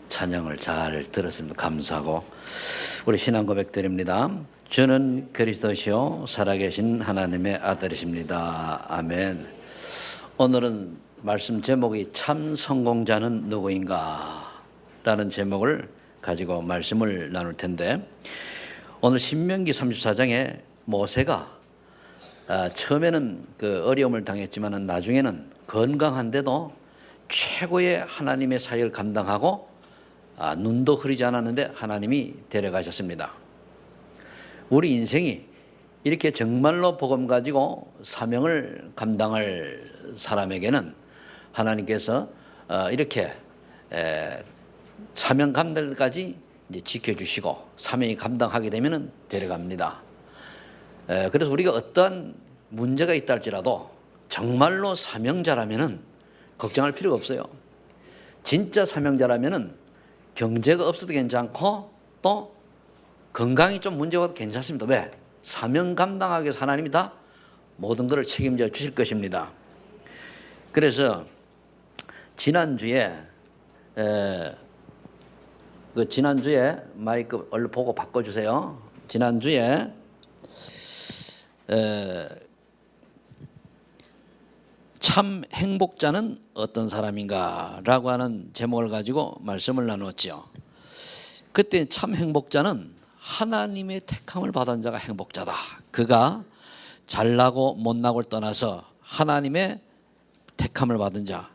찬양을 잘 들었습니다. 감사하고 우리 신앙 고백 드립니다. 저는 그리스도시요 살아계신 하나님의 아들이십니다. 아멘. 오늘은 말씀 제목이 참 성공자는 누구인가 라는 제목을 가지고 말씀을 나눌 텐데, 오늘 신명기 34장에 모세가 처음에는 그 어려움을 당했지만 나중에는 건강한데도 최고의 하나님의 사역을 감당하고 눈도 흐리지 않았는데 하나님이 데려가셨습니다. 우리 인생이 이렇게 정말로 복음 가지고 사명을 감당할 사람에게는 하나님께서 이렇게 사명 감당까지 이제 지켜주시고 사명이 감당하게 되면 데려갑니다. 그래서 우리가 어떠한 문제가 있다 할지라도 정말로 사명자라면은 걱정할 필요가 없어요. 진짜 사명자라면은 경제가 없어도 괜찮고 또 건강이 좀 문제가 와도 괜찮습니다. 왜? 사명 감당하기 위해서 하나님이 다 모든 것을 책임져 주실 것입니다. 그래서 지난주에 마이크 얼른 보고 바꿔주세요. 지난주에 참 행복자는 어떤 사람인가 라고 하는 제목을 가지고 말씀을 나누었죠. 그때 참 행복자는 하나님의 택함을 받은 자가 행복자다. 그가 잘나고 못나고를 떠나서 하나님의 택함을 받은 자.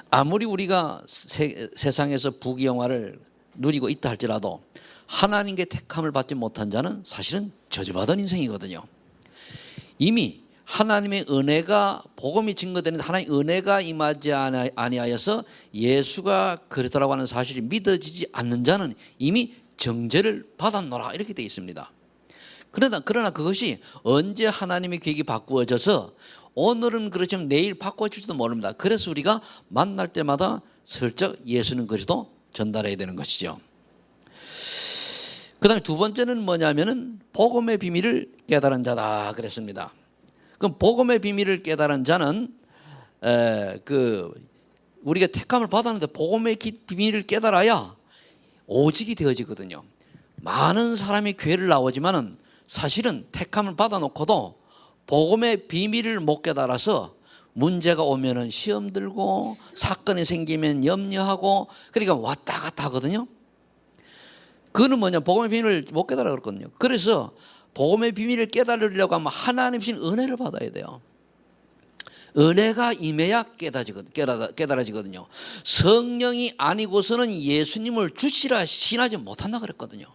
아무리 우리가 세상에서 부귀영화를 누리고 있다 할지라도 하나님께 택함을 받지 못한 자는 사실은 저주받은 인생이거든요. 이미 하나님의 은혜가 복음이 증거되는데 하나님의 은혜가 임하지 아니하여서 예수가 그리스도라고 하는 사실이 믿어지지 않는 자는 이미 정죄를 받았노라 이렇게 되어 있습니다. 그러나 그것이 언제 하나님의 계획이 바꾸어져서 오늘은 그렇지만 내일 바꿔줄지도 모릅니다. 그래서 우리가 만날 때마다 슬쩍 예수는 그리스도 전달해야 되는 것이죠. 그 다음에 두 번째는 뭐냐면은 복음의 비밀을 깨달은 자다 그랬습니다. 그럼 복음의 비밀을 깨달은 자는 우리가 택함을 받았는데 복음의 비밀을 깨달아야 오직이 되어지거든요. 많은 사람이 교회를 나오지만은 사실은 택함을 받아놓고도 복음의 비밀을 못 깨달아서 문제가 오면은 시험 들고 사건이 생기면 염려하고 그러니까 왔다 갔다 하거든요. 그거는 뭐냐, 복음의 비밀을 못 깨달아 그렇거든요. 그래서 복음의 비밀을 깨달으려고 하면 하나님 신 은혜를 받아야 돼요. 은혜가 임해야 깨달아지거든요. 성령이 아니고서는 예수님을 주시라 신하지 못한다 그랬거든요.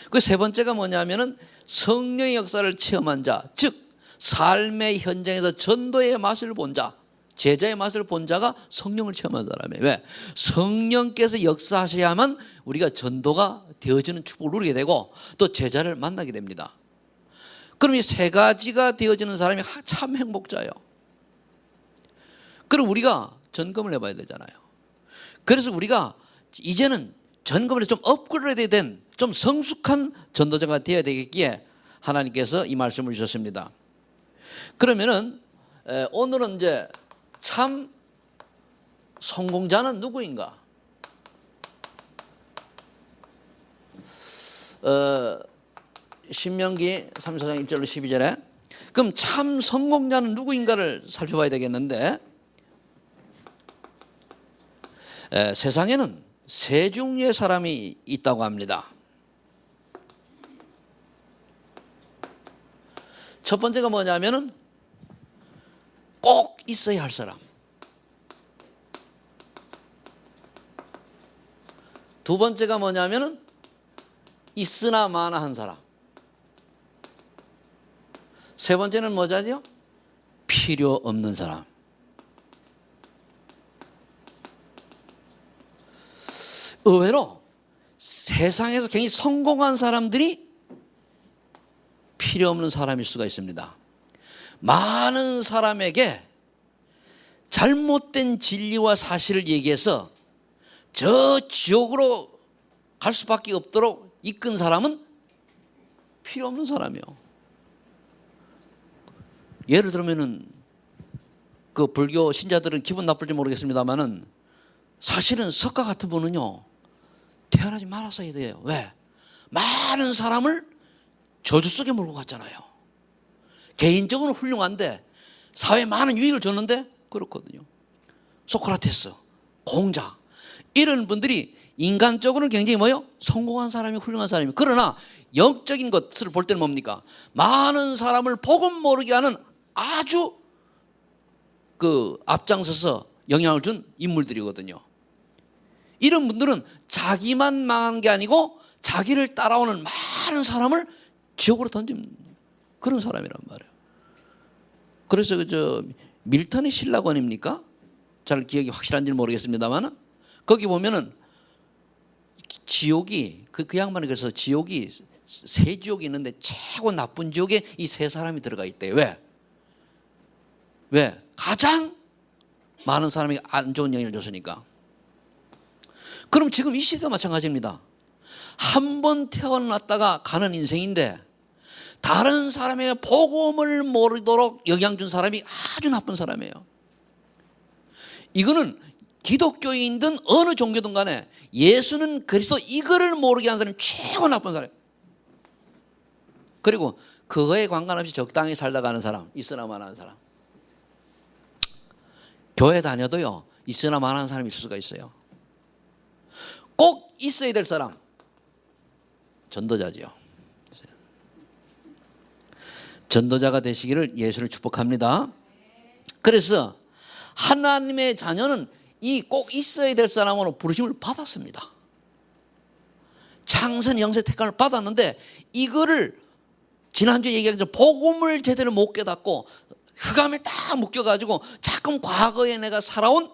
그 세 번째가 뭐냐면은 성령의 역사를 체험한 자, 즉 삶의 현장에서 전도의 맛을 본 자, 제자의 맛을 본 자가 성령을 체험한 사람이에요. 왜? 성령께서 역사하셔야만 우리가 전도가 되어지는 축복을 누리게 되고 또 제자를 만나게 됩니다. 그럼 이 세 가지가 되어지는 사람이 참 행복자예요. 그럼 우리가 점검을 해봐야 되잖아요. 그래서 우리가 이제는 점검을 좀 업그레이드 된 좀 성숙한 전도자가 되어야 되겠기에 하나님께서 이 말씀을 주셨습니다. 그러면은 오늘은 이제 참 성공자는 누구인가? 신명기 34장 1절로 12절에 그럼 참 성공자는 누구인가를 살펴봐야 되겠는데, 세상에는 세 종류의 사람이 있다고 합니다. 첫 번째가 뭐냐면은 꼭 있어야 할 사람. 두 번째가 뭐냐면은 있으나 마나 한 사람. 세 번째는 뭐죠? 필요 없는 사람. 의외로 세상에서 굉장히 성공한 사람들이 필요 없는 사람일 수가 있습니다. 많은 사람에게 잘못된 진리와 사실을 얘기해서 저 지옥으로 갈 수밖에 없도록 이끈 사람은 필요 없는 사람이에요. 예를 들면은 그 불교 신자들은 기분 나쁠지 모르겠습니다만은 사실은 석가 같은 분은요, 태어나지 말았어야 돼요. 왜? 많은 사람을 저주 속에 몰고 갔잖아요. 개인적으로 훌륭한데 사회에 많은 유익을 줬는데 그렇거든요. 소크라테스, 공자, 이런 분들이 인간적으로는 굉장히 뭐요? 성공한 사람이, 훌륭한 사람이. 그러나 영적인 것을 볼 때는 뭡니까? 많은 사람을 복음 모르게 하는 아주 앞장서서 영향을 준 인물들이거든요. 이런 분들은 자기만 망한 게 아니고 자기를 따라오는 많은 사람을 지옥으로 던진 그런 사람이란 말이에요. 그래서 밀턴의 신라권입니까? 잘 기억이 확실한지는 모르겠습니다만 거기 보면은 지옥이 그 양반이 그래서 지옥이 세 지옥이 있는데 최고 나쁜 지옥에 이 세 사람이 들어가 있대요. 왜? 가장 많은 사람이 안 좋은 영향을 줬으니까. 그럼 지금 이 시대도 마찬가지입니다. 한 번 태어났다가 가는 인생인데 다른 사람의 복음을 모르도록 영향 준 사람이 아주 나쁜 사람이에요. 이거는 기독교인든 어느 종교든 간에 예수는 그리스도 이거를 모르게 하는 사람이 최고 나쁜 사람이에요. 그리고 그거에 관관없이 적당히 살다 가는 사람, 있으나만 하는 사람. 교회 다녀도요, 있으나만 하는 사람이 있을 수가 있어요. 꼭 있어야 될 사람, 전도자지요. 전도자가 되시기를 예수를 축복합니다. 그래서 하나님의 자녀는 이 꼭 있어야 될 사람으로 부르심을 받았습니다. 창선 영세 택함을 받았는데 이거를 지난주에 얘기한 것처럼 복음을 제대로 못 깨닫고 흑암에 딱 묶여가지고 자꾸 과거에 내가 살아온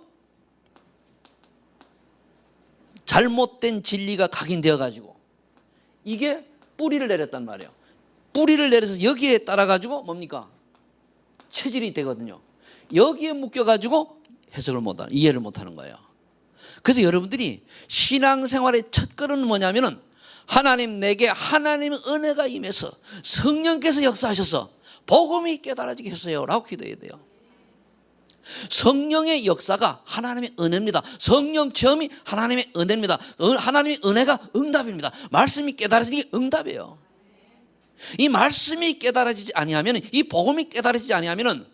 잘못된 진리가 각인되어가지고 이게 뿌리를 내렸단 말이에요. 뿌리를 내려서 여기에 따라가지고 뭡니까? 체질이 되거든요. 여기에 묶여가지고 해석을 못하는, 이해를 못하는 거예요. 그래서 여러분들이 신앙생활의 첫 걸음은 뭐냐면은 하나님 내게 하나님의 은혜가 임해서 성령께서 역사하셔서 복음이 깨달아지게 해주세요 라고 기도해야 돼요. 성령의 역사가 하나님의 은혜입니다. 성령 체험이 하나님의 은혜입니다. 하나님의 은혜가 응답입니다. 말씀이 깨달아지는 게 응답이에요. 이 말씀이 깨달아지지 아니하면, 이 복음이 깨달아지지 아니하면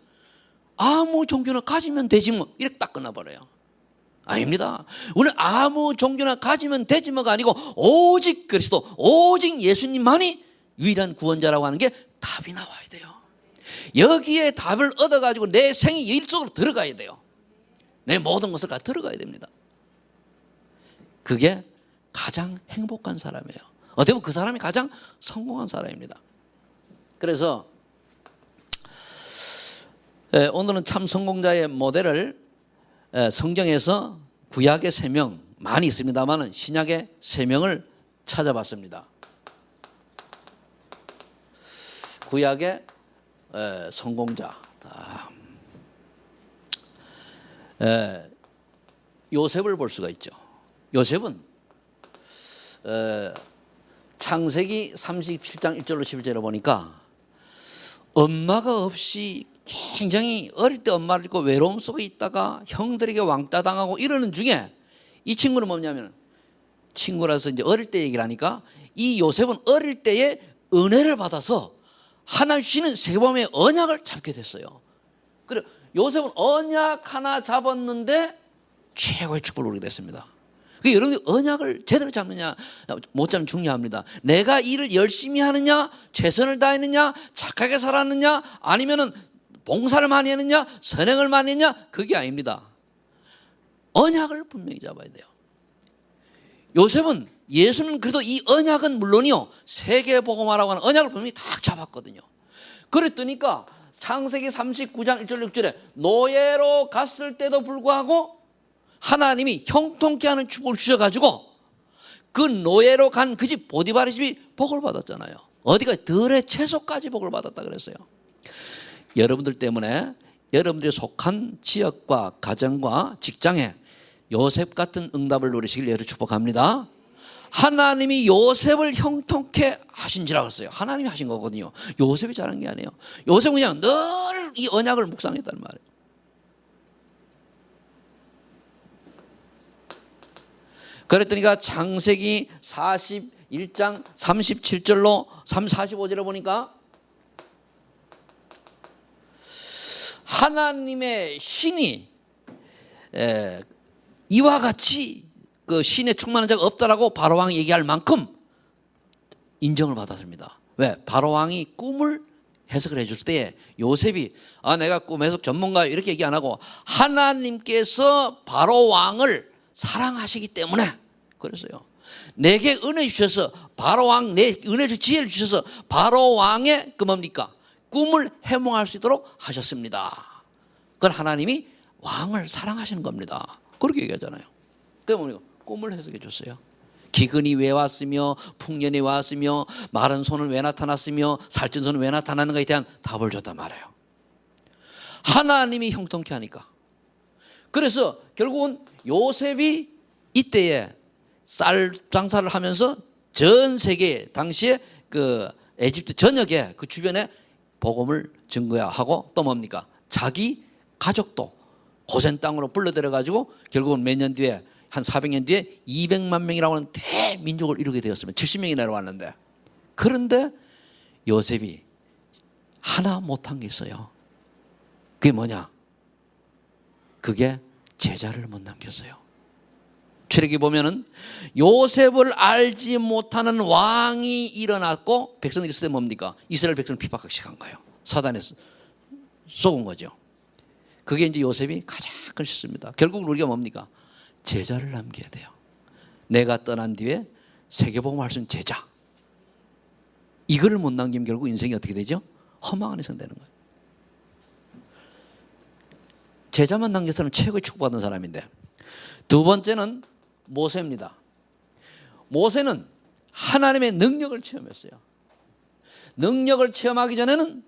아무 종교나 가지면 되지 뭐 이렇게 딱 끝나버려요. 아닙니다. 우리는 아무 종교나 가지면 되지 뭐가 아니고 오직 그리스도, 오직 예수님만이 유일한 구원자라고 하는 게 답이 나와야 돼요. 여기에 답을 얻어가지고 내 생의 일 속으로 들어가야 돼요. 내 모든 것을 다 들어가야 됩니다. 그게 가장 행복한 사람이에요. 어떻게 보면 그 사람이 가장 성공한 사람입니다. 그래서 오늘은 참 성공자의 모델을 성경에서 구약의 3명 많이 있습니다만 신약의 3명을 찾아봤습니다. 구약의 성공자. 요셉을 볼 수가 있죠. 요셉은 창세기 37장 1절로 11절을 보니까 엄마가 없이 굉장히 어릴 때 엄마를 잃고 외로움 속에 있다가 형들에게 왕따 당하고 이러는 중에 이 친구는 뭐냐면, 친구라서 이제 어릴 때 얘기를 하니까 이 요셉은 어릴 때에 은혜를 받아서 하나님 주시는 세범의 언약을 잡게 됐어요. 그래 요셉은 언약 하나 잡았는데 최고의 축복을 누리게 됐습니다. 그러니까 여러분이 언약을 제대로 잡느냐 못 잡으면 중요합니다. 내가 일을 열심히 하느냐, 최선을 다했느냐, 착하게 살았느냐, 아니면은 봉사를 많이 했느냐, 선행을 많이 했느냐, 그게 아닙니다. 언약을 분명히 잡아야 돼요. 요셉은, 예수는 그래도 이 언약은 물론이요, 세계복음화라고 하는 언약을 분명히 딱 잡았거든요. 그랬더니까 창세기 39장 1절 6절에 노예로 갔을 때도 불구하고 하나님이 형통케 하는 축복을 주셔가지고 그 노예로 간 그 집 보디바리 집이 복을 받았잖아요. 어디가 들의 채소까지 복을 받았다 그랬어요. 여러분들 때문에 여러분들이 속한 지역과 가정과 직장에 요셉 같은 응답을 누리시길 예를 축복합니다. 하나님이 요셉을 형통케 하신지라고 했어요. 하나님이 하신 거거든요. 요셉이 잘한 게 아니에요. 요셉은 그냥 늘 이 언약을 묵상했단 말이에요. 그랬더니가 창세기 41장 37절로 45절에 보니까 하나님의 신이 이와 같이 그 신에 충만한 자가 없다라고 바로왕이 얘기할 만큼 인정을 받았습니다. 왜? 바로왕이 꿈을 해석을 해줄 때에 요셉이 내가 꿈 해석 전문가 이렇게 얘기 안 하고 하나님께서 바로왕을 사랑하시기 때문에 그랬어요. 내게 은혜 주셔서 바로왕 내 은혜 주 지혜를 주셔서 바로왕의 그 뭡니까? 꿈을 해몽할 수 있도록 하셨습니다. 그건 하나님이 왕을 사랑하시는 겁니다. 그렇게 얘기하잖아요. 그러면 꿈을 해석해 줬어요. 기근이 왜 왔으며 풍년이 왜 왔으며 마른 손은 왜 나타났으며 살찐 손은 왜 나타나는가에 대한 답을 줬단 말이에요. 하나님이 형통케 하니까. 그래서 결국은 요셉이 이때에 쌀 장사를 하면서 전 세계 당시에 그 에집트 전역에 그 주변에 복음을 증거하고 또 뭡니까? 자기 가족도 고센 땅으로 불러들여 가지고 결국은 몇 년 뒤에 한 400년 뒤에 200만 명이라고 하는 대민족을 이루게 되었습니다. 70명이 내려왔는데 그런데 요셉이 하나 못한 게 있어요. 그게 뭐냐? 그게 제자를 못 남겼어요. 출애기 보면은 요셉을 알지 못하는 왕이 일어났고 백성들이 있을 때 뭡니까? 이스라엘 백성을 핍박하기 시작한 거예요. 사단에 쏘은 거죠. 그게 이제 요셉이 가장 큰 실수입니다. 결국 우리가 뭡니까? 제자를 남겨야 돼요. 내가 떠난 뒤에 세계복음을 할 수 있는 제자. 이거를 못 남기면 결국 인생이 어떻게 되죠? 허망한 인생 되는 거예요. 제자만 남겨서는 최고의 축복받은 사람인데 두 번째는 모세입니다. 모세는 하나님의 능력을 체험했어요. 능력을 체험하기 전에는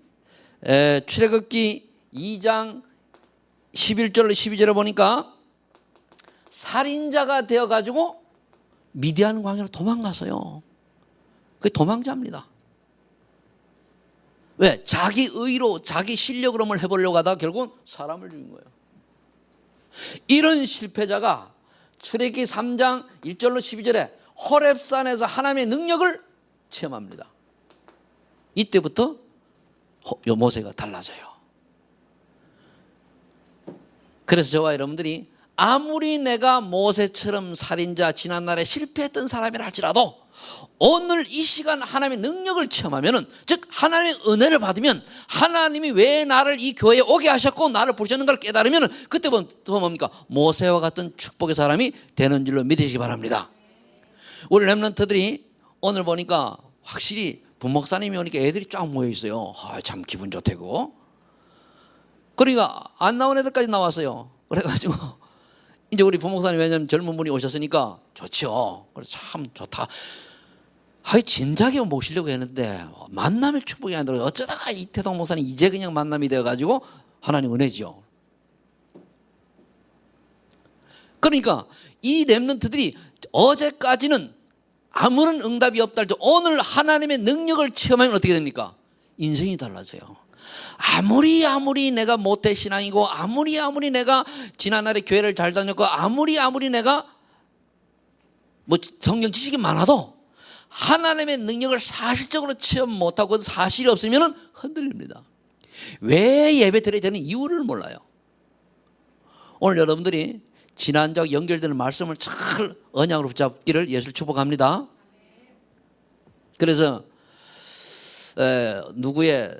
출애굽기 2장 11절로 12절에 보니까 살인자가 되어가지고 미디안 광야로 도망갔어요. 그게 도망자입니다. 왜? 자기 의로 자기 실력으로만 해보려고 하다가 결국은 사람을 죽인 거예요. 이런 실패자가 출애굽기 3장 1절로 12절에 호렙산에서 하나님의 능력을 체험합니다. 이때부터 모세가 달라져요. 그래서 저와 여러분들이 아무리 내가 모세처럼 살인자 지난날에 실패했던 사람이라 할지라도 오늘 이 시간 하나님의 능력을 체험하면은 즉 하나님의 은혜를 받으면 하나님이 왜 나를 이 교회에 오게 하셨고 나를 부르셨는가를 깨달으면은 그때부터 뭡니까? 모세와 같은 축복의 사람이 되는 줄로 믿으시기 바랍니다. 우리 렘넌트들이 오늘 보니까 확실히 부목사님이 오니까 애들이 쫙 모여 있어요. 참 기분 좋대고. 그러니까 안 나온 애들까지 나왔어요. 그래가지고 이제 우리 부목사님 왜냐면 젊은 분이 오셨으니까 좋죠. 그래서 참 좋다. 진작에 모시려고 했는데 만남의 축복이 아니라 어쩌다가 이태동 목사님 이제 그냥 만남이 되어가지고 하나님 은혜지요. 그러니까 이 렘넌트들이 어제까지는 아무런 응답이 없다 할 때 오늘 하나님의 능력을 체험하면 어떻게 됩니까? 인생이 달라져요. 아무리 내가 모태신앙이고 아무리 내가 지난날에 교회를 잘 다녔고 아무리 내가 뭐 성경 지식이 많아도 하나님의 능력을 사실적으로 체험 못하고 사실이 없으면 흔들립니다. 왜 예배 드려야 되는 이유를 몰라요. 오늘 여러분들이 지난주와 연결되는 말씀을 잘 언약으로 붙잡기를 예수를 축복합니다. 그래서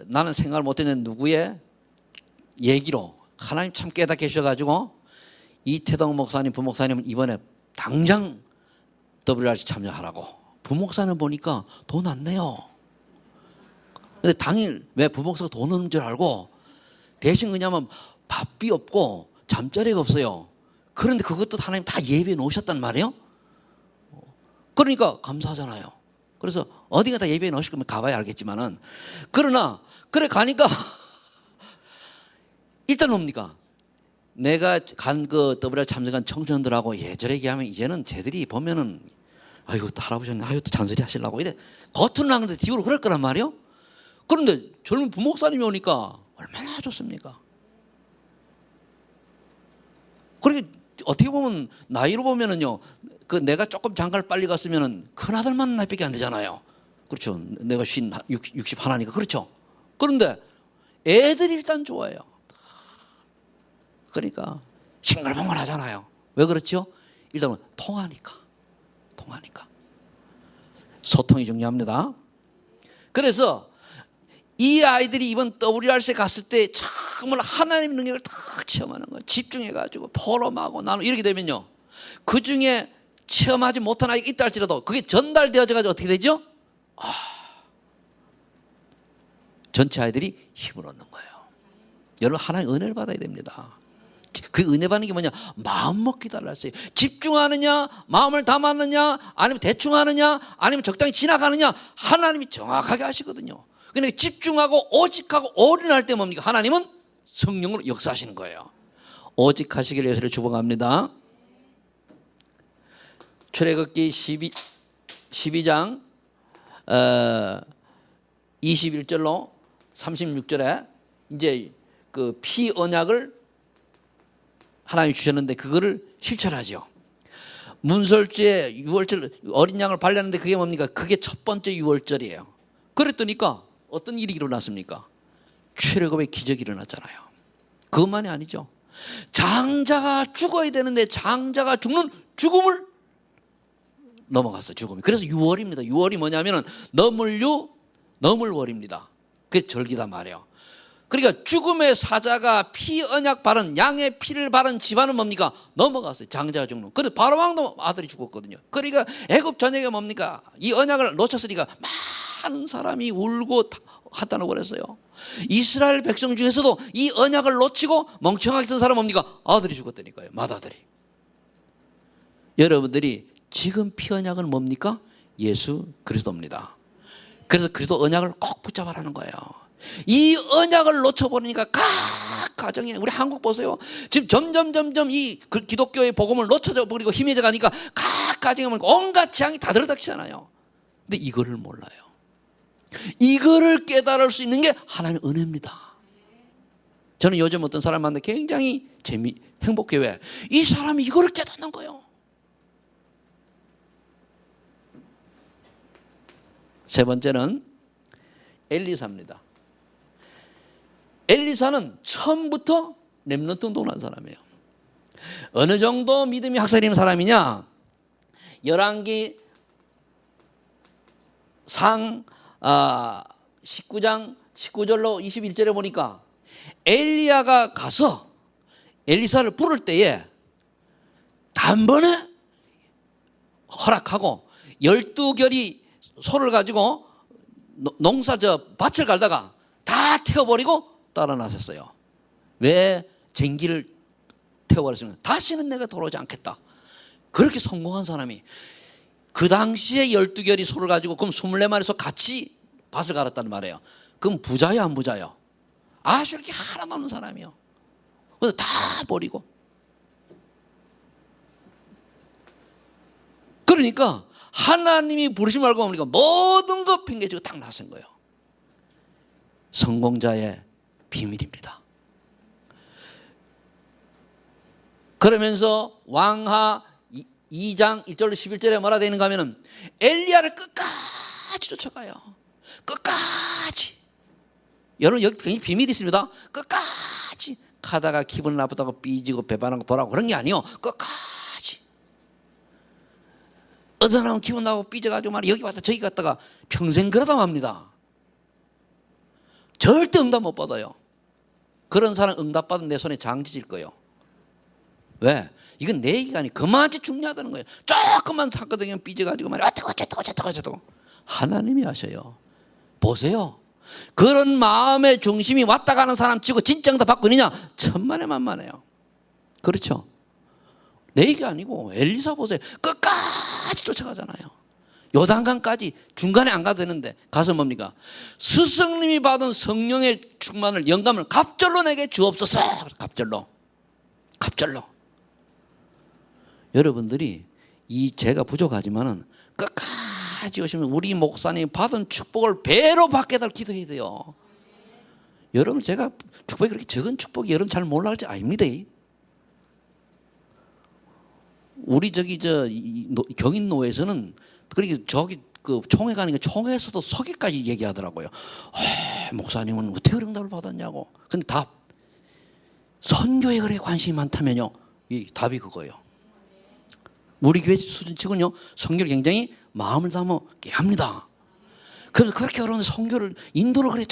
나는 생각을 못했는 누구의 얘기로 하나님 참 깨닫게 해주셔가지고 이태동 목사님 부목사님은 이번에 당장 WRC 참여하라고. 부목사는 보니까 돈 안 내요. 근데 당일 왜 부목사가 돈 없는 줄 알고 대신 그냐면 밥비 없고 잠자리가 없어요. 그런데 그것도 하나님 다 예배해 놓으셨단 말이에요. 그러니까 감사하잖아요. 그래서 어디가 다 예배해 놓으실 거면 가봐야 알겠지만은 그러나 그래 가니까 일단 뭡니까? 내가 간 그 WR 참석한 청소년들하고 예전에 얘기하면 이제는 쟤들이 보면은 아이고 또 할아버지는 아이고 또 잔소리 하시려고 이래 겉으로는 하는데 뒤로 그럴 거란 말이에요. 그런데 젊은 부목사님이 오니까 얼마나 좋습니까? 그렇게 어떻게 보면 나이로 보면은요, 그 내가 조금 장가를 빨리 갔으면은 큰 아들만 나이밖에 안 되잖아요. 그렇죠. 내가 60 하나니까 그렇죠. 그런데 애들이 일단 좋아요. 그러니까 싱글벙글 하잖아요. 왜 그렇죠? 일단은 통하니까. 소통이 중요합니다. 그래서 이 아이들이 이번 WRC에 갔을 때 정말 하나님의 능력을 딱 체험하는 거예요. 집중해가지고 포럼하고 나누고 이렇게 되면요, 그 중에 체험하지 못한 아이가 있다 할지라도 그게 전달되어져가지고 어떻게 되죠? 전체 아이들이 힘을 얻는 거예요. 여러분, 하나님의 은혜를 받아야 됩니다. 그 은혜 받는 게 뭐냐? 마음 먹기 달랐어요. 집중하느냐, 마음을 담았느냐, 아니면 대충 하느냐, 아니면 적당히 지나가느냐, 하나님이 정확하게 하시거든요. 그러니까 집중하고 오직하고 올인할 때 뭡니까? 하나님은 성령으로 역사하시는 거예요. 오직하시기를 예수를 축복합니다. 출애굽기 12장 21절로 36절에 이제 그 피 언약을 하나님이 주셨는데 그거를 실천하죠. 문설주에 유월절 어린 양을 발렸는데 그게 뭡니까? 그게 첫 번째 유월절이에요. 그랬더니까 어떤 일이 일어났습니까? 출애굽의 기적이 일어났잖아요. 그것만이 아니죠. 장자가 죽어야 되는데 장자가 죽는 죽음을 넘어갔어요. 죽음이. 그래서 유월입니다. 유월이 뭐냐면은 너물월입니다. 그게 절기다 말이에요. 그러니까 죽음의 사자가 피 언약 바른 양의 피를 바른 집안은 뭡니까? 넘어갔어요. 장자가 죽는. 근데 바로왕도 아들이 죽었거든요. 그러니까 애굽 전역에 뭡니까? 이 언약을 놓쳤으니까 많은 사람이 울고 한다는 그랬어요. 이스라엘 백성 중에서도 이 언약을 놓치고 멍청하게 쓴 사람 뭡니까? 아들이 죽었다니까요. 맏아들이. 여러분들이 지금 피 언약은 뭡니까? 예수 그리스도입니다. 그래서 그리스도 언약을 꼭 붙잡아라는 거예요. 이 언약을 놓쳐버리니까 각 가정에, 우리 한국 보세요. 지금 점점 이 기독교의 복음을 놓쳐져 버리고 희미해져 가니까 각 가정에 보니까 온갖 재앙이 다 들어닥치잖아요. 근데 이거를 몰라요. 이거를 깨달을 수 있는 게 하나님의 은혜입니다. 저는 요즘 어떤 사람 만나는데 굉장히 행복해. 왜? 이 사람이 이거를 깨닫는 거예요. 세 번째는 엘리사입니다. 엘리사는 처음부터 렘넌트 운동을 한 사람이에요. 어느 정도 믿음이 학살이 있는 사람이냐? 열왕기 19장 19절로 21절에 보니까 엘리야가 가서 엘리사를 부를 때에 단번에 허락하고 12결이 소를 가지고 밭을 갈다가 다 태워버리고 따라 나섰어요. 왜? 쟁기를 태워버렸으면 다시는 내가 돌아오지 않겠다. 그렇게 성공한 사람이 그 당시에 12결이 소를 가지고 그럼 24마리 소 같이 밭을 갈았다는 말이에요. 그럼 부자요 안 부자요? 아주 이렇게 하나도 없는 사람이요. 근데 다 버리고. 그러니까 하나님이 부르시면 알고 보니까 모든 거 팽개치고 딱 나선 거예요. 성공자의 비밀입니다. 그러면서 왕하 2장 1절로 11절에 뭐라 되어 있는가 하면은 엘리야를 끝까지 쫓아가요. 끝까지. 여러분 여기 굉장히 비밀이 있습니다. 끝까지 가다가 기분 나쁘다고 삐지고 배반하고 돌아가고 그런 게 아니에요. 끝까지. 어떤 사람은 기분 나고 삐져가지고 말 여기 왔다 저기 갔다가 평생 그러다 맙니다. 절대 응답 못 받아요. 그런 사람 응답 받으면 내 손에 장지질 거예요. 왜? 이건 내 얘기가 아니고 그만치 중요하다는 거예요. 조금만 사건이면 삐져가지고 말이야. 어쩌고 하나님이 하셔요. 보세요. 그런 마음의 중심이 왔다 가는 사람 치고 진짜 응답 받고 있느냐? 천만에 만만해요. 그렇죠? 내 얘기가 아니고 엘리사 보세요. 끝까지 쫓아가잖아요. 요단강까지 중간에 안 가도 되는데 가서 뭡니까? 스승님이 받은 성령의 충만을 영감을 갑절로 내게 주옵소서. 갑절로. 여러분들이 제가 부족하지만은 끝까지 오시면 우리 목사님 받은 축복을 배로 받게 달 기도해야 돼요. 여러분 제가 축복이 그렇게 적은 축복이 여러분 잘 몰라 할지 아닙니다. 우리 저기 경인 노회에서는 그렇게 저기 그 총회 가니까 총회에서도 소개까지 얘기하더라고요. 목사님은 어떻게 응답을 받았냐고. 근데 답, 선교에 그래 관심이 많다면요. 이 답이 그거예요. 우리 교회 수준치고는요, 선교를 굉장히 마음을 담아 합니다. 그래서 그렇게 어려운 선교를 인도를 그래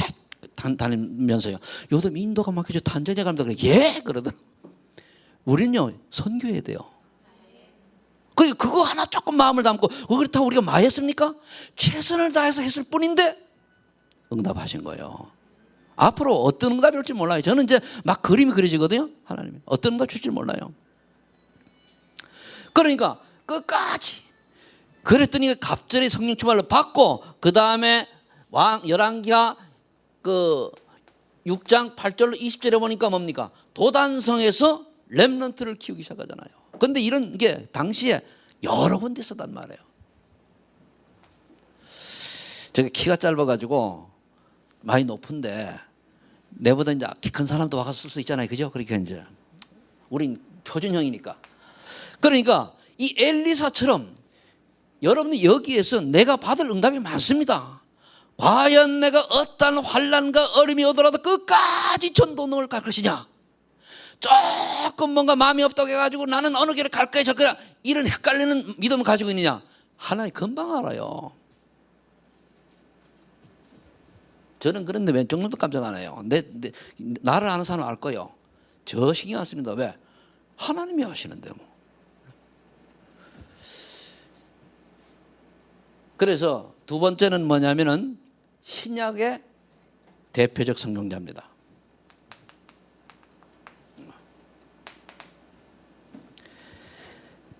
다니면서요. 요즘 인도가 막히죠. 탄자니아 갑니다. 그래 예 그러더라. 우리는요 선교해야 돼요. 그거 하나 조금 마음을 담고 그렇다고 우리가 많이 했습니까? 최선을 다해서 했을 뿐인데 응답하신 거예요. 앞으로 어떤 응답이 올지 몰라요. 저는 이제 막 그림이 그려지거든요. 하나님이 어떤 응답 줄지 몰라요. 그러니까 끝까지 그랬더니 갑절에 성령 충만을 받고 그 다음에 열왕기하 그 6장 8절로 20절에 보니까 뭡니까? 도단성에서 렘넌트를 키우기 시작하잖아요. 그런데 이런 게 당시에 여러 군데 있었단 말이에요. 제가 키가 짧아가지고 많이 높은데 내보다 이제 키 큰 사람도 와서 쓸 수 있잖아요. 그죠? 그러니까 이제 우린 표준형이니까. 그러니까 이 엘리사처럼 여러분이 여기에서 내가 받을 응답이 많습니다. 과연 내가 어떤 환난과 어려움이 오더라도 끝까지 전도능을 갈 것이냐? 조금 뭔가 마음이 없다고 해가지고 나는 어느 길을 갈 거야 저 거야 이런 헷갈리는 믿음을 가지고 있느냐? 하나님 금방 알아요. 저는 그런데 왼쪽 눈도 깜짝 안 해요. 나를 아는 사람은 알 거예요. 저 신경 안 씁니다. 왜? 하나님이 하시는데 뭐. 그래서 두 번째는 뭐냐면은 신약의 대표적 성경자입니다.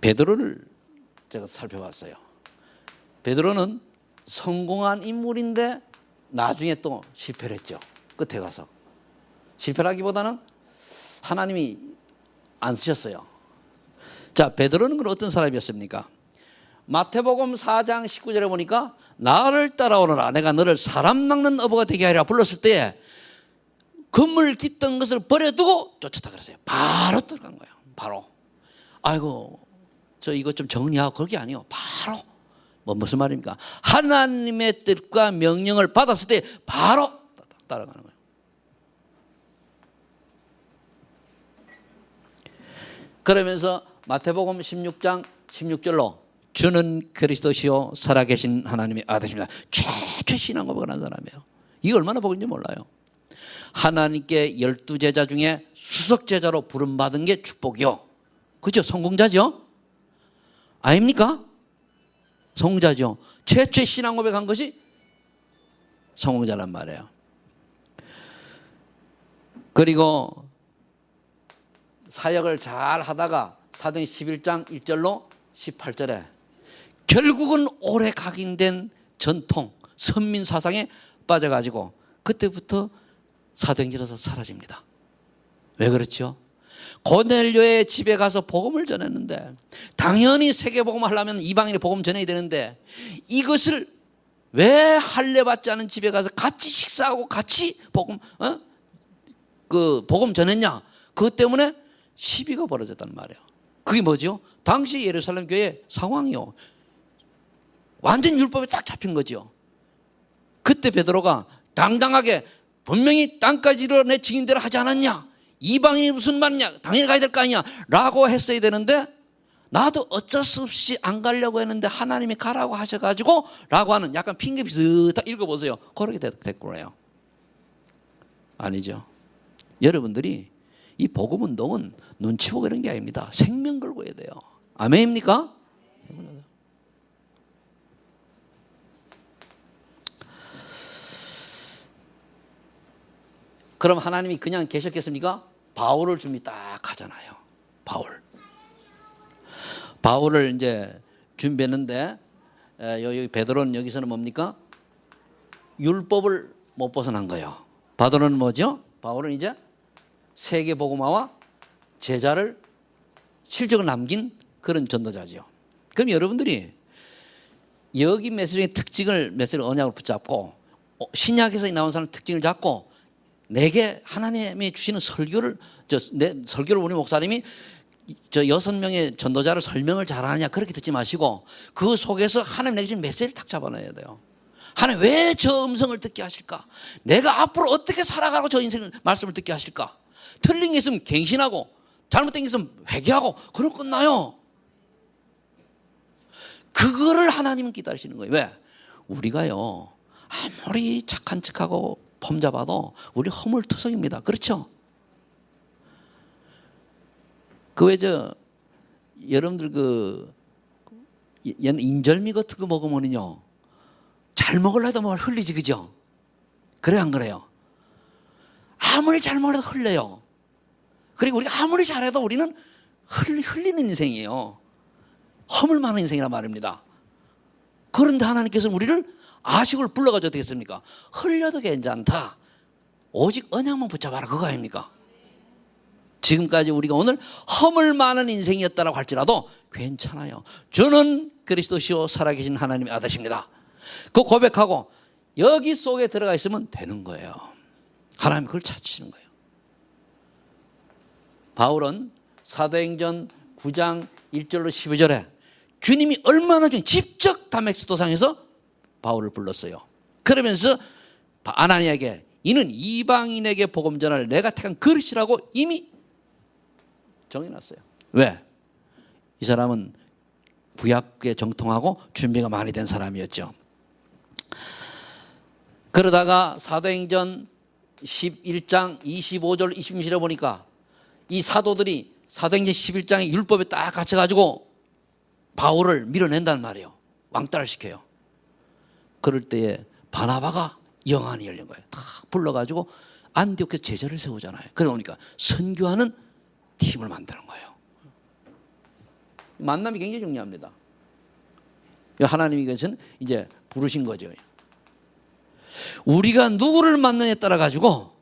베드로를 제가 살펴봤어요. 베드로는 성공한 인물인데 나중에 또 실패를 했죠. 끝에 가서. 실패라기보다는 하나님이 안 쓰셨어요. 자, 베드로는 그럼 어떤 사람이었습니까? 마태복음 4장 19절에 보니까 나를 따라오너라 내가 너를 사람 낚는 어부가 되게 하리라 불렀을 때 그물 깊던 것을 버려두고 쫓았다 그랬어요. 바로 들어간 거예요. 바로. 아이고 저 이거 좀 정리하고 그게 아니에요. 바로 무슨 말입니까? 하나님의 뜻과 명령을 받았을 때 바로 따라가는 거예요. 그러면서 마태복음 16장 16절로 주는 그리스도시요 살아계신 하나님의 아들이십니다. 최초의 신앙 고백을 한 사람이에요. 이게 얼마나 복인지 몰라요. 하나님께 12제자 중에 수석제자로 부름받은 게 축복이요. 그렇죠? 성공자죠? 아닙니까? 성공자죠. 최초의 신앙 고백한 것이 성공자란 말이에요. 그리고 사역을 잘 하다가 사도행 11장 1절로 18절에 결국은 오래 각인된 전통 선민 사상에 빠져가지고 그때부터 사도행전에서 사라집니다. 왜 그렇죠? 고넬료의 집에 가서 복음을 전했는데 당연히 세계복음을 하려면 이방인의 복음 전해야 되는데 이것을 왜 할례받지 않은 집에 가서 같이 식사하고 같이 복음 전했냐? 그것 때문에 시비가 벌어졌단 말이에요. 그게 뭐죠? 당시 예루살렘 교회 상황이요. 완전 율법에 딱 잡힌 거죠. 그때 베드로가 당당하게 분명히 땅까지 이르러 내 증인대로 하지 않았냐? 이방인이 무슨 말이냐? 당연히 가야 될 거 아니냐? 라고 했어야 되는데 나도 어쩔 수 없이 안 가려고 했는데 하나님이 가라고 하셔가지고 라고 하는 약간 핑계 비슷하게 읽어보세요. 그렇게 됐구나요. 아니죠. 여러분들이 이 복음운동은 눈치 보고 이런 게 아닙니다. 생명 걸고 해야 돼요. 아멘입니까? 그럼 하나님이 그냥 계셨겠습니까? 바울을 준비 딱 하잖아요. 바울을 이제 준비했는데 여기 베드로는 여기서는 뭡니까? 율법을 못 벗어난 거예요. 바울은 뭐죠? 바울은 이제 세계복음화와 제자를 실적을 남긴 그런 전도자죠. 그럼 여러분들이 여기 메시지의 메시지를 언약으로 붙잡고 신약에서 나온 사람 특징을 잡고 내게 하나님이 주시는 설교를 우리 목사님이 저 6명의 전도자를 설명을 잘하느냐 그렇게 듣지 마시고 그 속에서 하나님 내게 주는 메시지를 딱 잡아놔야 돼요. 하나님 왜 저 음성을 듣게 하실까? 내가 앞으로 어떻게 살아가고 저 인생을 말씀을 듣게 하실까? 틀린 게 있으면 갱신하고 잘못된 게 있으면 회개하고 그럼 끝나요. 그거를 하나님은 기다리시는 거예요. 왜? 우리가요 아무리 착한 척하고 폼 잡아도 우리 허물투성입니다. 그렇죠? 여러분들 인절미 같은 거 먹으면요 잘 먹으려 해도 뭘 흘리지, 그죠? 그래 안 그래요? 아무리 잘 먹어도 흘려요. 그리고 우리가 아무리 잘해도 우리는 흘리는 인생이에요. 허물 많은 인생이란 말입니다. 그런데 하나님께서는 우리를 아식을 불러가지고 어떻게 했습니까? 흘려도 괜찮다. 오직 언약만 붙잡아라. 그거 아닙니까? 지금까지 우리가 오늘 허물 많은 인생이었다라고 할지라도 괜찮아요. 저는 그리스도시요 살아계신 하나님의 아들입니다. 그 고백하고 여기 속에 들어가 있으면 되는 거예요. 하나님 그걸 찾으시는 거예요. 바울은 사도행전 9장 1절로 12절에 주님이 얼마나 직접 다메섹 도상에서 바울을 불렀어요. 그러면서 아나니에게 이는 이방인에게 복음 전할 내가 택한 그릇이라고 이미 정해놨어요. 왜? 이 사람은 구약에 정통하고 준비가 많이 된 사람이었죠. 그러다가 사도행전 11장 25절 26절에 보니까 이 사도들이 사도행전 11장의 율법에 딱 갇혀가지고 바울을 밀어낸단 말이에요. 왕따를 시켜요. 그럴 때에 바나바가 영안이 열린 거예요. 다 불러가지고 안디옥에서 제자를 세우잖아요. 그러다 보니까 선교하는 팀을 만드는 거예요. 만남이 굉장히 중요합니다. 하나님께서는 이제 부르신 거죠. 우리가 누구를 만나냐에 따라 가지고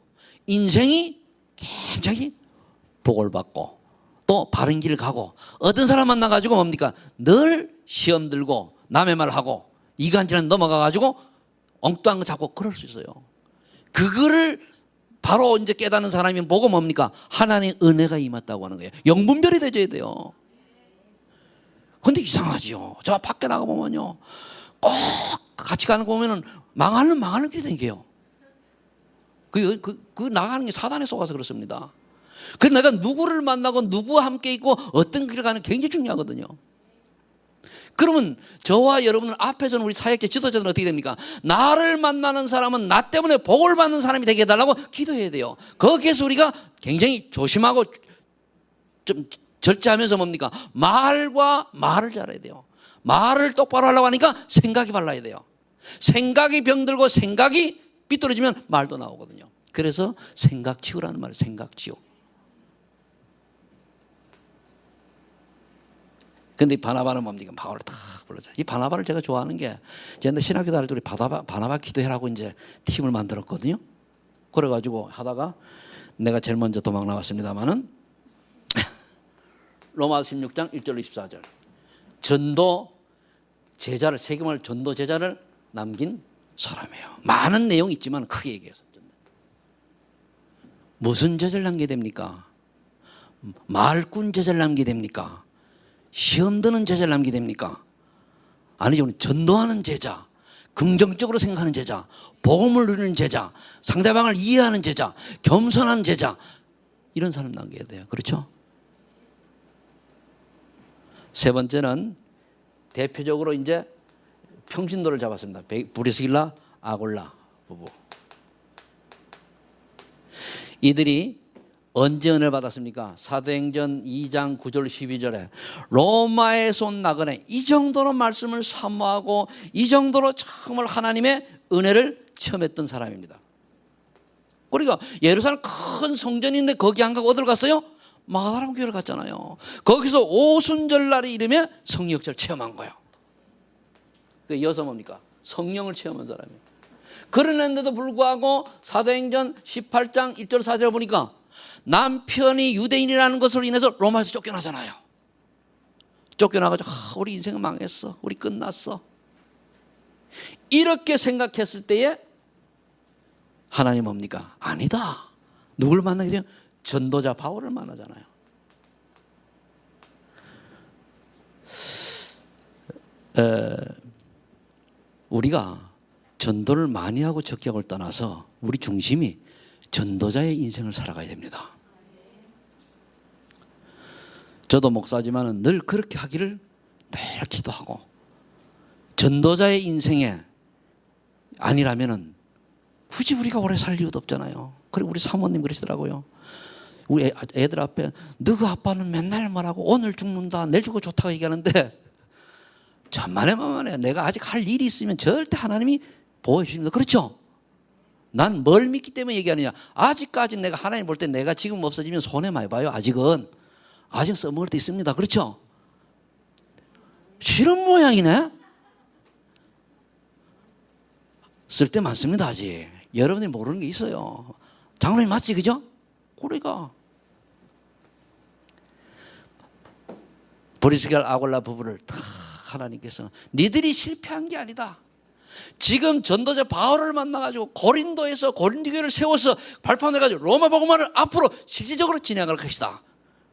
인생이 굉장히 복을 받고 또 바른 길을 가고 어떤 사람 만나 가지고 뭡니까? 늘 시험 들고 남의 말 하고 이간질한 넘어가 가지고 엉뚱한 거 잡고 그럴 수 있어요. 그거를 바로 이제 깨닫는 사람이 보고 뭡니까? 하나님의 은혜가 임했다고 하는 거예요. 영분별이 되어야 돼요. 근데 이상하지요. 저 밖에 나가보면요. 꼭 같이 가는 거 보면은 망하는 길이 생겨요. 그 나가는 게 사단에 속아서 그렇습니다. 그래서 내가 누구를 만나고 누구와 함께 있고 어떤 길을 가는 게 굉장히 중요하거든요. 그러면 저와 여러분은 앞에서는 우리 사역자 지도자들은 어떻게 됩니까? 나를 만나는 사람은 나 때문에 복을 받는 사람이 되게 해달라고 기도해야 돼요. 거기에서 우리가 굉장히 조심하고 좀 절제하면서 뭡니까? 말과 말을 잘해야 돼요. 말을 똑바로 하려고 하니까 생각이 발라야 돼요. 생각이 병들고 생각이 삐뚤어지면 말도 나오거든요. 그래서 생각 치우라는 말이에요. 생각 치우. 근데 이 바나바는 뭡니까? 바울을 탁 불러줘. 이 바나바를 제가 좋아하는 게, 옛날 신학교 다닐 때 우리 바나바 기도회라고 이제 팀을 만들었거든요. 그래가지고 하다가 내가 제일 먼저 도망 나왔습니다만은 로마서 16장 1절로 24절. 전도 제자를, 세계말 전도 제자를 남긴 사람이에요. 많은 내용이 있지만 크게 얘기해서. 무슨 제자를 남기게 됩니까? 말꾼 제자를 남기게 됩니까? 시험 드는 제자를 남기게 됩니까? 아니죠. 전도하는 제자, 긍정적으로 생각하는 제자, 복음을 누리는 제자, 상대방을 이해하는 제자, 겸손한 제자, 이런 사람 남겨야 돼요. 그렇죠? 세 번째는 대표적으로 이제 평신도를 잡았습니다. 브리스길라, 아골라 부부. 이들이 언제 은혜를 받았습니까? 사도행전 2장 9절 12절에 로마에서 온 나그네, 이 정도로 말씀을 사모하고 이 정도로 정말 하나님의 은혜를 체험했던 사람입니다. 그러니까 예루살렘 큰 성전인데 거기 안 가고 어디를 갔어요? 마가다람 교회를 갔잖아요. 거기서 오순절날이 이름에 성령역사를 체험한 거예요. 이어서 뭡니까? 성령을 체험한 사람이에요. 그런데도 불구하고 사도행전 18장 1절 4절을 보니까 남편이 유대인이라는 것으로 인해서 로마에서 쫓겨나잖아요. 쫓겨나가지고 우리 인생은 망했어. 우리 끝났어. 이렇게 생각했을 때에 하나님 뭡니까? 아니다. 누굴 만나게 돼요? 전도자 바울을 만나잖아요. 우리가 전도를 많이 하고 적게 하고를 떠나서 우리 중심이 전도자의 인생을 살아가야 됩니다. 저도 목사지만은 늘 그렇게 하기를 매일 기도하고, 전도자의 인생에 아니라면은 굳이 우리가 오래 살 이유도 없잖아요. 그리고 우리 사모님 그러시더라고요. 우리 애들 앞에 너그 아빠는 맨날 말하고 오늘 죽는다 내일 죽고 좋다고 얘기하는데, 천만에 만만해. 내가 아직 할 일이 있으면 절대 하나님이 보호해 주십니다. 그렇죠? 난 뭘 믿기 때문에 얘기하느냐. 아직까지 내가 하나님 볼 때 내가 지금 없어지면 손해 많이 봐요. 아직 써먹을 때 있습니다. 그렇죠? 싫은 모양이네. 쓸 때 많습니다. 아직 여러분이 모르는 게 있어요. 장로님 맞지? 그죠? 우리가 브리스갈 아골라 부부를 다 하나님께서 니들이 실패한 게 아니다. 지금 전도자 바울을 만나가지고 고린도에서 고린도교회를 세워서 발판해가지고 로마 복음화를 앞으로 실질적으로 진행할 것이다.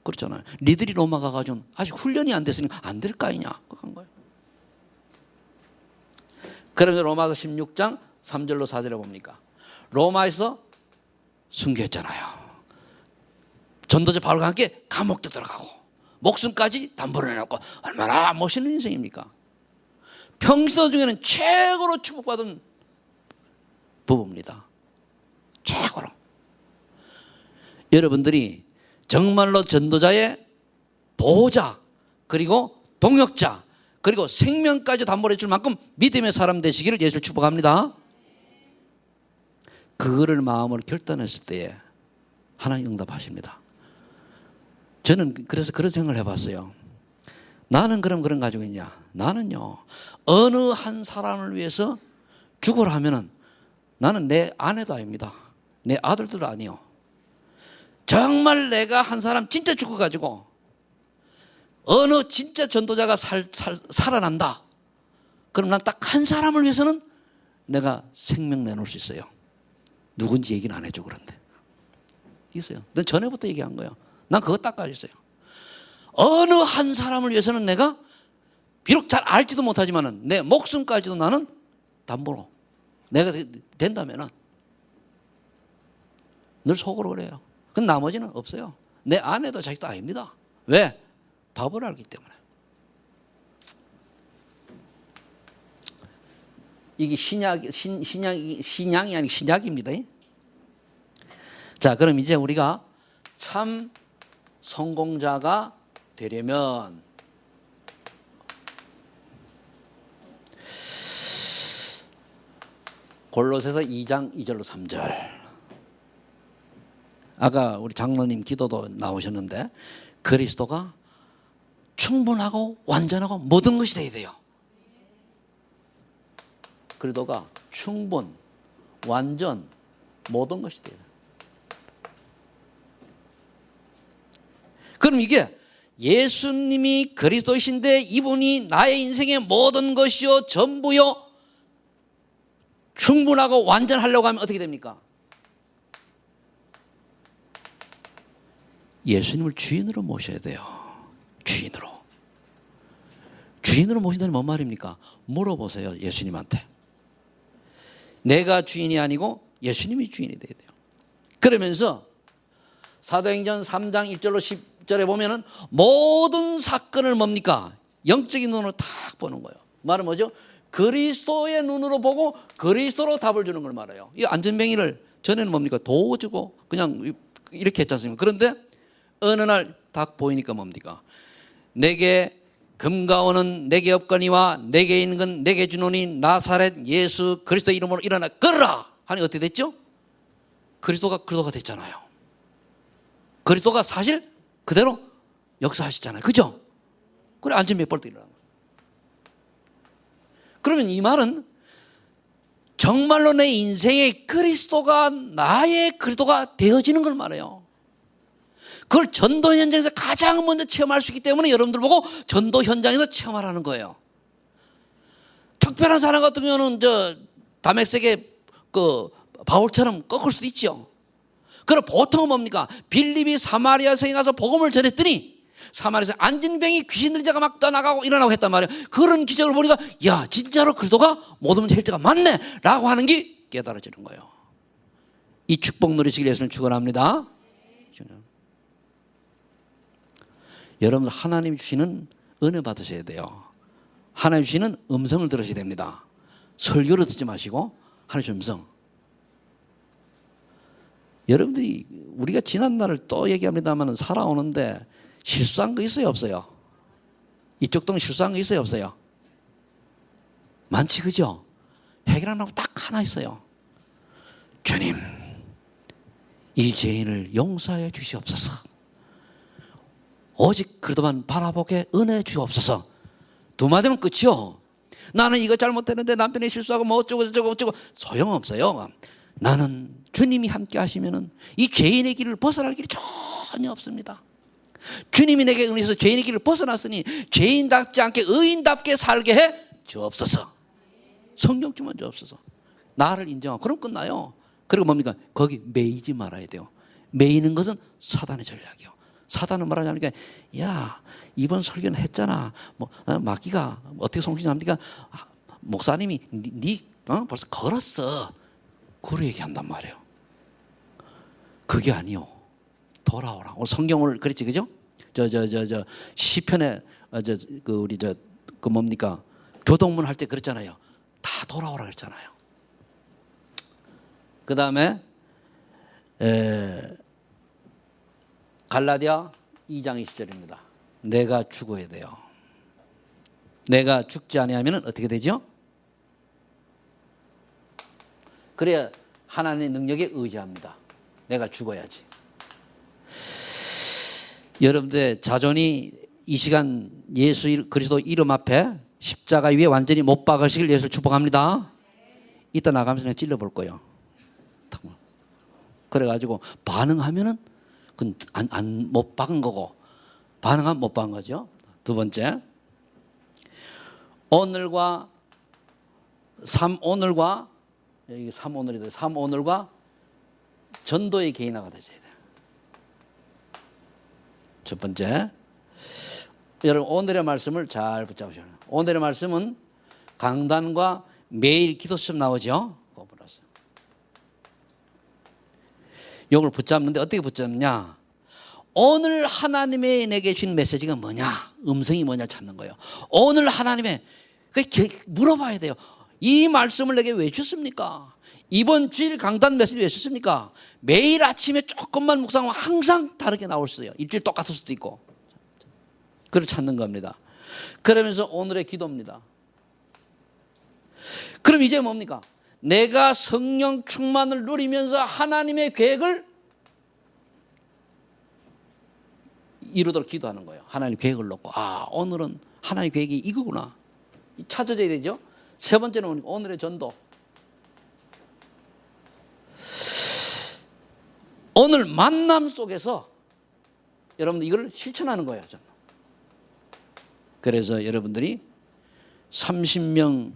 그렇잖아요. 니들이 로마 가가지고 아직 훈련이 안 됐으니까 안 될 거 아니냐. 그거 한 거예요. 그러면 로마서 16장 3절로 4절에 봅니까? 로마에서 순교했잖아요. 전도자 바울과 함께 감옥도 들어가고 목숨까지 담보를 해놓고 얼마나 멋있는 인생입니까? 평신도 중에는 최고로 축복받은 부부입니다. 최고로. 여러분들이 정말로 전도자의 보호자, 그리고 동역자, 그리고 생명까지 담보해 줄 만큼 믿음의 사람 되시기를 예수를 축복합니다. 그거를 마음으로 결단했을 때에 하나님 응답하십니다. 저는 그래서 그런 생각을 해봤어요. 나는 그럼 그런 가지고 있냐? 나는요, 어느 한 사람을 위해서 죽으라 하면은 나는 내 아내도 아닙니다. 내 아들들도 아니요. 정말 내가 한 사람 진짜 죽어가지고 어느 진짜 전도자가 살아난다. 그럼 난 딱 한 사람을 위해서는 내가 생명 내놓을 수 있어요. 누군지 얘기는 안 해줘. 그런데 있어요. 난 전에부터 얘기한 거예요. 난 그거 딱 가지고 있어요. 어느 한 사람을 위해서는 내가 비록 잘 알지도 못하지만은 내 목숨까지도 나는 담보로 내가 된다면은 늘 속으로 그래요. 근데 나머지는 없어요. 내 아내도 자식도 아닙니다. 왜? 답을 알기 때문에. 이게 신양이 아니고 신약입니다. 자, 그럼 이제 우리가 참 성공자가 되려면 골로새서 2장 2절로 3절. 아까 우리 장로님 기도도 나오셨는데 그리스도가 충분하고 완전하고 모든 것이 되어야 돼요. 그리스도가 충분, 완전, 모든 것이 돼야 돼요. 그럼 이게 예수님이 그리스도이신데 이분이 나의 인생의 모든 것이요 전부요 충분하고 완전하려고 하면 어떻게 됩니까? 예수님을 주인으로 모셔야 돼요. 주인으로. 주인으로 모신다는 뭔 말입니까? 물어보세요. 예수님한테. 내가 주인이 아니고 예수님이 주인이 돼야 돼요. 그러면서 사도행전 3장 1절로 10절에 보면은 모든 사건을 뭡니까? 영적인 눈으로 딱 보는 거예요. 말은 뭐죠? 그리스도의 눈으로 보고 그리스도로 답을 주는 걸 말해요. 이 안전뱅이를 전에는 뭡니까? 도 주고 그냥 이렇게 했지 않습니까? 그런데 어느 날 딱 보이니까 뭡니까? 내게 금과 은은 내게 없거니와 내게 있는 건 내게 주노니 나사렛 예수 그리스도 이름으로 일어나 걸으라 하니 어떻게 됐죠? 그리스도가 됐잖아요. 그리스도가 사실 그대로 역사하시잖아요. 그죠? 그래 안전 몇 벌 또 일어나는 거예요. 그러면 이 말은 정말로 내 인생의 그리스도가 나의 그리스도가 되어지는 걸 말해요. 그걸 전도 현장에서 가장 먼저 체험할 수 있기 때문에 여러분들 보고 전도 현장에서 체험하라는 거예요. 특별한 사람 같은 경우는 다메섹의 그 바울처럼 꺾을 수도 있죠. 그럼 보통은 뭡니까? 빌립이 사마리아 성에 가서 복음을 전했더니 사마리아에서 앉은 병이 귀신 들린 자가 막 떠나가고 일어나고 했단 말이에요. 그런 기적을 보니까 야 진짜로 그리스도가 모든 혈자가 맞네 라고 하는 게 깨달아지는 거예요. 이 축복 누리시길 예수는 축원합니다. 여러분 하나님 주시는 은혜 받으셔야 돼요. 하나님 주시는 음성을 들으셔야 됩니다. 설교를 듣지 마시고 하나님 주시는 음성. 여러분들이 우리가 지난날을 또 얘기합니다만 살아오는데 실수한 거 있어요 없어요? 이쪽 동 실수한 거 있어요 없어요? 많지 그죠? 해결하라고 딱 하나 있어요. 주님 이 죄인을 용서해 주시옵소서. 오직 그리도만 바라보게 은혜 주옵소서. 두 마디면 끝이요. 나는 이거 잘못했는데 남편이 실수하고 뭐 어쩌고 저쩌고 어쩌고 소용없어요. 나는 주님이 함께 하시면은 이 죄인의 길을 벗어날 길이 전혀 없습니다. 주님이 내게 은혜해서 죄인의 길을 벗어났으니 죄인답지 않게 의인답게 살게 해 주옵소서. 성령 주만 주옵소서. 나를 인정하고 그럼 끝나요. 그리고 뭡니까? 거기 매이지 말아야 돼요. 매이는 것은 사단의 전략이요. 사단은 말하자니까 야 이번 설교는 했잖아. 뭐 마귀가 어떻게 송신합니까? 목사님이 벌써 걸었어. 그렇게 얘기한단 말이에요. 그게 아니요. 돌아오라. 오늘 성경을 그랬지 그죠? 시편에 그 뭡니까? 교동문 할 때 그랬잖아요. 다 돌아오라 그랬잖아요. 그 다음에 갈라디아 2장 20절입니다. 내가 죽어야 돼요. 내가 죽지 아니하면 어떻게 되죠? 그래야 하나님의 능력에 의지합니다. 내가 죽어야지. 여러분들 자존이 이 시간 예수 그리스도 이름 앞에 십자가 위에 완전히 못 박으시길 예수를 축복합니다. 이따 나가면서 내가 찔러볼 거예요. 그래가지고 반응하면은 그건 못 박은 거고 반응하면 못 박은 거죠. 두 번째, 오늘과 여기 3오늘이다. 3오늘과 전도의 개인화가 되셔야 돼요. 첫 번째, 여러분 오늘의 말씀을 잘 붙잡으셔야 돼요. 오늘의 말씀은 강단과 매일 기도 시험 나오죠. 그거 보라서. 이걸 붙잡는데 어떻게 붙잡냐? 오늘 하나님의 내게 주신 메시지가 뭐냐? 음성이 뭐냐 찾는 거예요. 오늘 하나님의 물어봐야 돼요. 이 말씀을 내게 왜 주셨습니까? 이번 주일 강단 메시지 왜 주셨습니까? 매일 아침에 조금만 묵상하면 항상 다르게 나올 수 있어요. 일주일 똑같을 수도 있고. 그걸 찾는 겁니다. 그러면서 오늘의 기도입니다. 그럼 이제 뭡니까? 내가 성령 충만을 누리면서 하나님의 계획을 이루도록 기도하는 거예요. 하나님 계획을 놓고 오늘은 하나님의 계획이 이거구나. 찾아져야 되죠. 세 번째는 오늘의 전도. 오늘 만남 속에서 여러분들 이걸 실천하는 거예요. 저는. 그래서 여러분들이 30명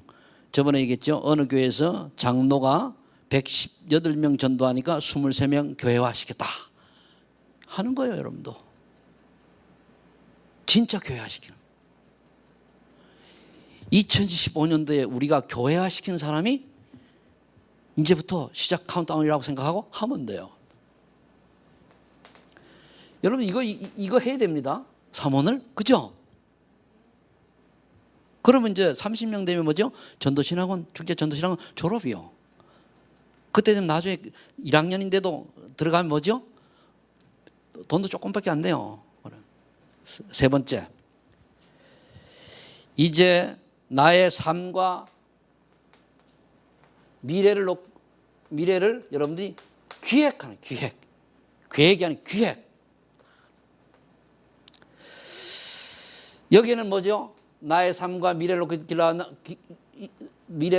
저번에 얘기했죠. 어느 교회에서 장로가 118명 전도하니까 23명 교회화시켰다 하는 거예요. 여러분도 진짜 교회화시키는. 2015년도에 우리가 교회화시키는 사람이 이제부터 시작 카운트다운이라고 생각하고 하면 돼요. 여러분 이거 해야 됩니다. 3원을 그죠? 그러면 이제 30명 되면 뭐죠? 전도신학원, 중재 전도신학원 졸업이요. 그때 되면 나중에 1학년인데도 들어가면 뭐죠? 돈도 조금밖에 안 돼요. 세 번째, 이제 나의 삶과 미래를 여러분들이 기획하는 계획이 아닌 기획. 여기에는 뭐죠? 나의 삶과 미래를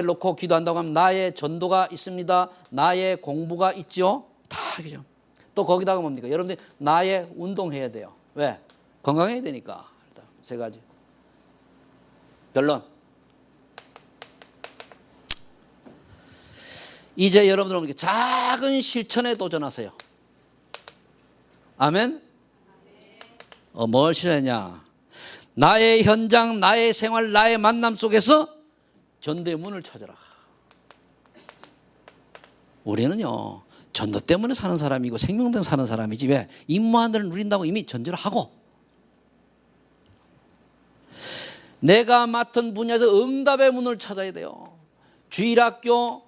놓고 기도한다고 하면 나의 전도가 있습니다. 나의 공부가 있죠. 다 그죠. 또 거기다가 뭡니까? 여러분들 나의 운동해야 돼요. 왜? 건강해야 되니까. 세 가지. 결론. 이제 여러분들은 작은 실천에 도전하세요. 아멘. 뭘 실현했냐? 나의 현장, 나의 생활, 나의 만남 속에서 전도의 문을 찾아라. 우리는요, 전도 때문에 사는 사람이고 생명 때문에 사는 사람이지 왜 임무하늘을 누린다고 이미 전제를 하고 내가 맡은 분야에서 응답의 문을 찾아야 돼요. 주일학교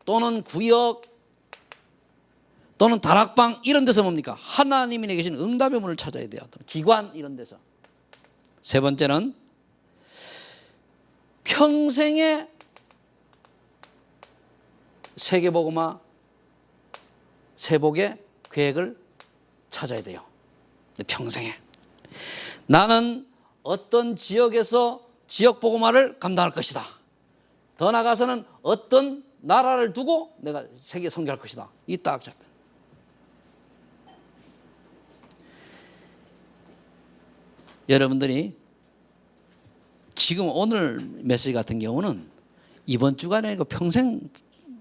또는 구역 또는 다락방 이런 데서 뭡니까? 하나님이 내게 계신 응답의 문을 찾아야 돼요. 기관 이런 데서. 세 번째는 평생의 세계복음화 세복의 계획을 찾아야 돼요. 평생에. 나는 어떤 지역에서 지역복음화를 감당할 것이다. 더 나아가서는 어떤 나라를 두고 내가 세계에 선교할 것이다. 이 딱 잡혀. 여러분들이 지금 오늘 메시지 같은 경우는 이번 주간에 아니고 평생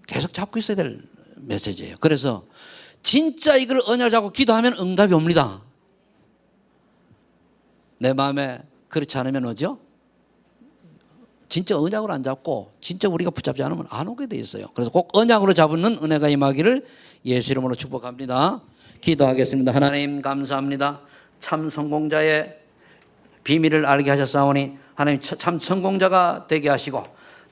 계속 잡고 있어야 될 메시지예요. 그래서 진짜 이걸 언약을 잡고 기도하면 응답이 옵니다. 내 마음에 그렇지 않으면 오죠? 진짜 언약을 안 잡고 진짜 우리가 붙잡지 않으면 안 오게 돼 있어요. 그래서 꼭 언약으로 잡는 은혜가 임하기를 예수 이름으로 축복합니다. 기도하겠습니다. 하나님 감사합니다. 참 성공자의 비밀을 알게 하셨사오니 하나님 참 성공자가 되게 하시고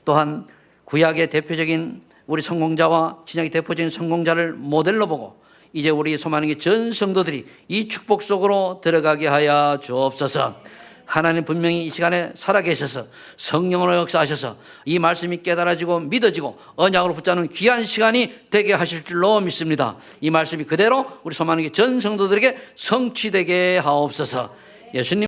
또한 구약의 대표적인 우리 성공자와 신약의 대표적인 성공자를 모델로 보고 이제 우리 소망의 전 성도들이 이 축복 속으로 들어가게 하여 주옵소서. 하나님 분명히 이 시간에 살아계셔서 성령으로 역사하셔서 이 말씀이 깨달아지고 믿어지고 언약으로 붙잡는 귀한 시간이 되게 하실 줄로 믿습니다. 이 말씀이 그대로 우리 소망의 전 성도들에게 성취되게 하옵소서. 예수님